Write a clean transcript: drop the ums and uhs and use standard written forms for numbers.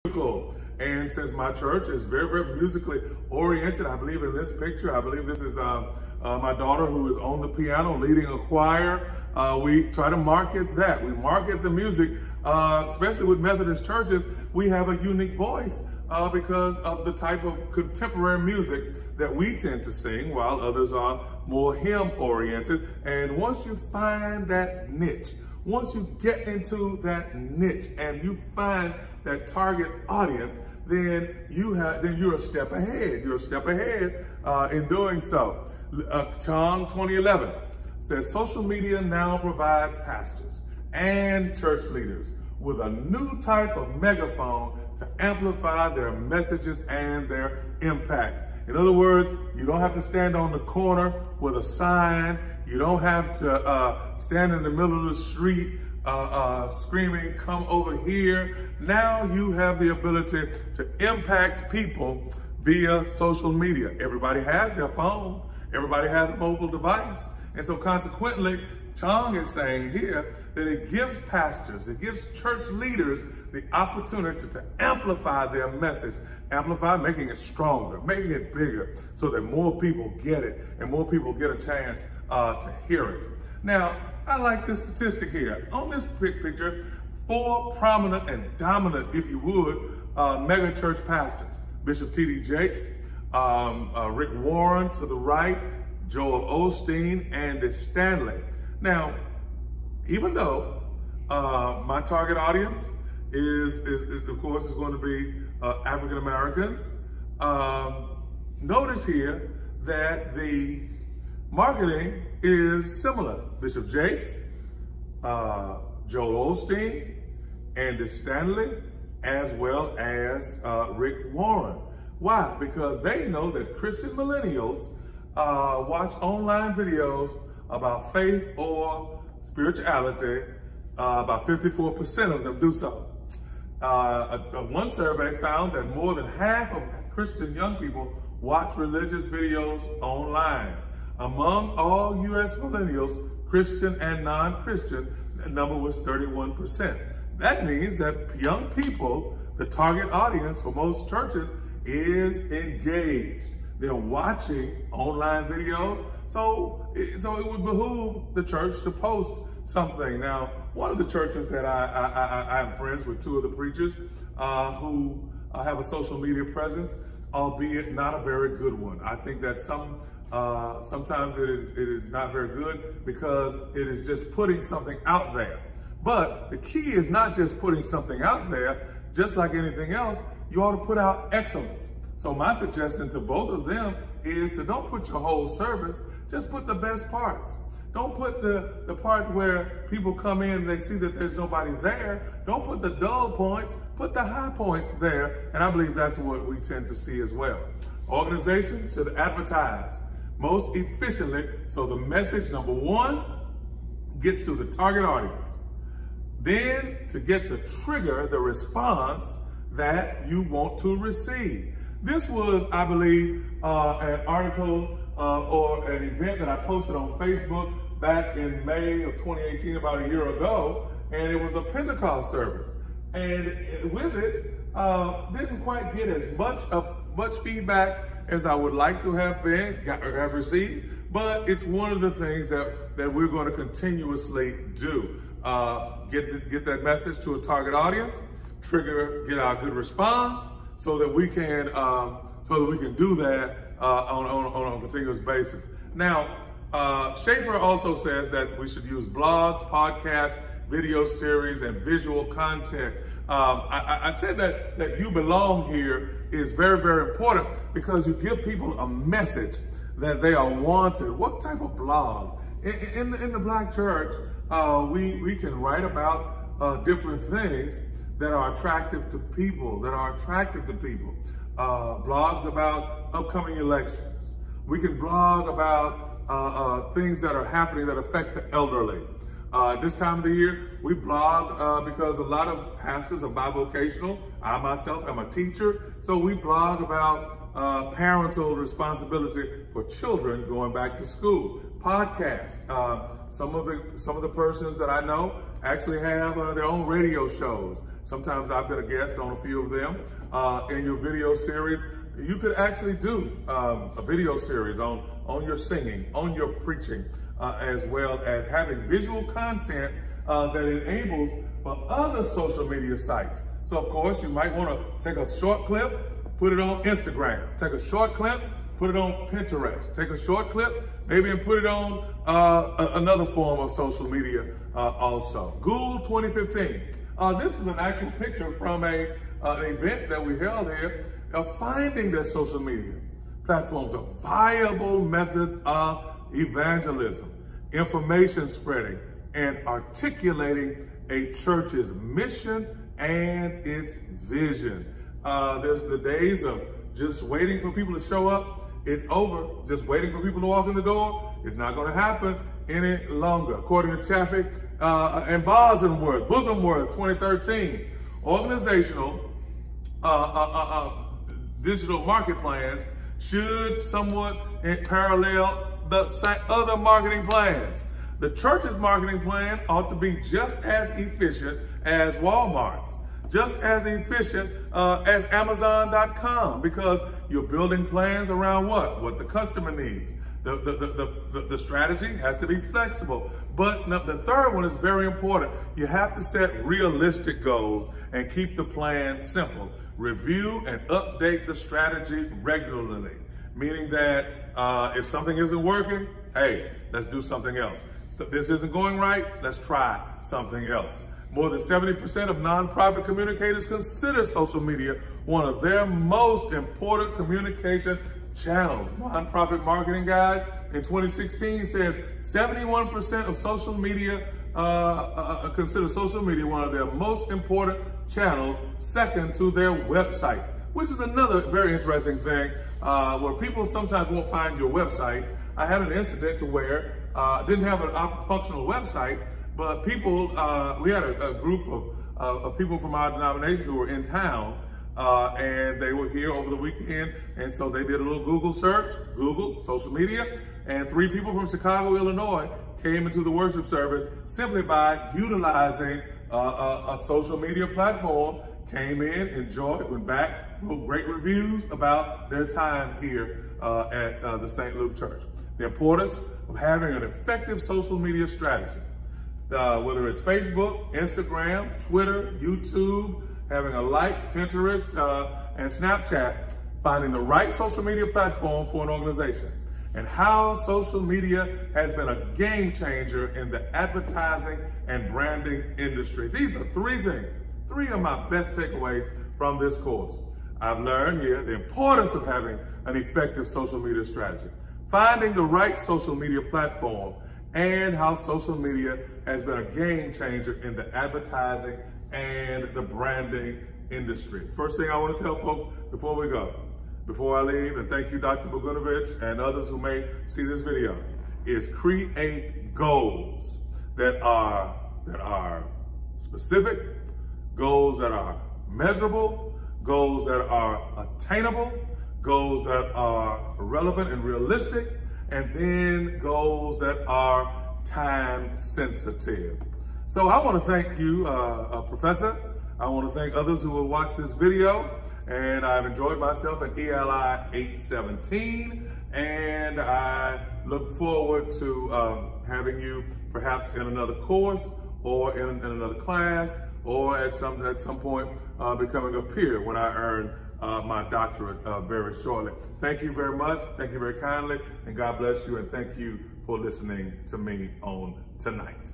musical. And since my church is very, very musically oriented, I believe in this picture, I believe this is my daughter who is on the piano leading a choir. We try to market that. We market the music, especially with Methodist churches. We have a unique voice because of the type of contemporary music that we tend to sing, while others are more hymn oriented. And once you find that niche, once you get into that niche and you find that target audience, then you're a step ahead. You're a step ahead in doing so. Chong 2011 says social media now provides pastors and church leaders with a new type of megaphone to amplify their messages and their impact. In other words, you don't have to stand on the corner with a sign. You don't have to stand in the middle of the street screaming, "Come over here." Now you have the ability to impact people via social media. Everybody has their phone. Everybody has a mobile device. And so consequently, Chong is saying here that it gives pastors, it gives church leaders the opportunity to amplify their message. Amplify, making it stronger, making it bigger, so that more people get it and more people get a chance to hear it. Now, I like this statistic here. On this picture, 4 prominent and dominant, if you would, mega church pastors. Bishop T.D. Jakes, Rick Warren to the right, Joel Osteen, Andy Stanley. Now, even though my target audience is of course, is going to be African Americans, notice here that the marketing is similar. Bishop Jakes, Joel Osteen, Andy Stanley, as well as Rick Warren. Why? Because they know that Christian millennials watch online videos about faith or spirituality. About 54% of them do so. One survey found that more than half of Christian young people watch religious videos online. Among all U.S. millennials, Christian and non-Christian, the number was 31%. That means that young people, the target audience for most churches, is engaged. They're watching online videos, so it would behoove the church to post something. Now, one of the churches that I am friends with, 2 of the preachers who have a social media presence, albeit not a very good one. I think that sometimes it is not very good because it is just putting something out there. But the key is not just putting something out there. Just like anything else, you ought to put out excellence. So my suggestion to both of them is to don't put your whole service, just put the best parts. Don't put the part where people come in and they see that there's nobody there. Don't put the dull points, put the high points there. And I believe that's what we tend to see as well. Organizations should advertise most efficiently so the message, number 1, gets to the target audience. Then to get the trigger, the response that you want to receive. This was, I believe, an article or an event that I posted on Facebook back in May of 2018, about a year ago, and it was a Pentecost service. And with it, didn't quite get as much feedback as I would like to have received, but it's one of the things that we're going to continuously do. Get that message to a target audience, get our good response, so that we can do that on a continuous basis. Now, Schaefer also says that we should use blogs, podcasts, video series, and visual content. I said that You Belong Here is very, very important because you give people a message that they are wanted. What type of blog? In the Black church, we can write about different things that are attractive to people, blogs about upcoming elections. We can blog about things that are happening that affect the elderly. This time of the year, we blog because a lot of pastors are bivocational. I myself am a teacher, so we blog about parental responsibility for children going back to school. Podcasts. Some of the persons that I know actually have their own radio shows, Sometimes I've been a guest on a few of them. In your video series, you could actually do a video series on your singing, on your preaching, as well as having visual content that enables for other social media sites. So of course, you might want to take a short clip, put it on Instagram. Take a short clip, put it on Pinterest. Take a short clip, maybe, and put it on another form of social media also. Google 2015. This is an actual picture from an event that we held here of finding that social media platforms are viable methods of evangelism, information spreading, and articulating a church's mission and its vision. There's the days of just waiting for people to show up. It's over. Just waiting for people to walk in the door. It's not going to happen any longer. According to Chaffee and Bosworth, 2013, organizational digital market plans should somewhat parallel the other marketing plans. The church's marketing plan ought to be just as efficient as Walmart's, just as efficient as Amazon.com, because you're building plans around what the customer needs. The strategy has to be flexible. But the third one is very important. You have to set realistic goals and keep the plan simple. Review and update the strategy regularly, meaning that if something isn't working, hey, let's do something else. So this isn't going right, let's try something else. More than 70% of nonprofit communicators consider social media one of their most important communication channels. Nonprofit Marketing Guide in 2016 says 71% of social media consider social media one of their most important channels, second to their website, which is another very interesting thing where people sometimes won't find your website. I had an incident to where didn't have a functional website, but people, we had a group of people from our denomination who were in town, and they were here over the weekend, and so they did a little Google search, Google, social media, and 3 people from Chicago, Illinois came into the worship service simply by utilizing a social media platform, came in, enjoyed, went back, wrote great reviews about their time here at the St. Luke Church. The importance of having an effective social media strategy, whether it's Facebook, Instagram, Twitter, YouTube, having a like, Pinterest, and Snapchat, finding the right social media platform for an organization, and how social media has been a game changer in the advertising and branding industry. These are 3 things, 3 of my best takeaways from this course. I've learned here the importance of having an effective social media strategy, finding the right social media platform, and how social media has been a game changer in the advertising and the branding industry. First thing I want to tell folks before we go, before I leave, and thank you, Dr. Bogunovich, and others who may see this video, is create goals that are specific, goals that are measurable, goals that are attainable, goals that are relevant and realistic, and then goals that are time sensitive. So I want to thank you, Professor. I want to thank others who will watch this video. And I've enjoyed myself at ELI 817. And I look forward to having you perhaps in another course or in another class, or at some point becoming a peer when I earn my doctorate very shortly. Thank you very much. Thank you very kindly. And God bless you. And thank you for listening to me on tonight.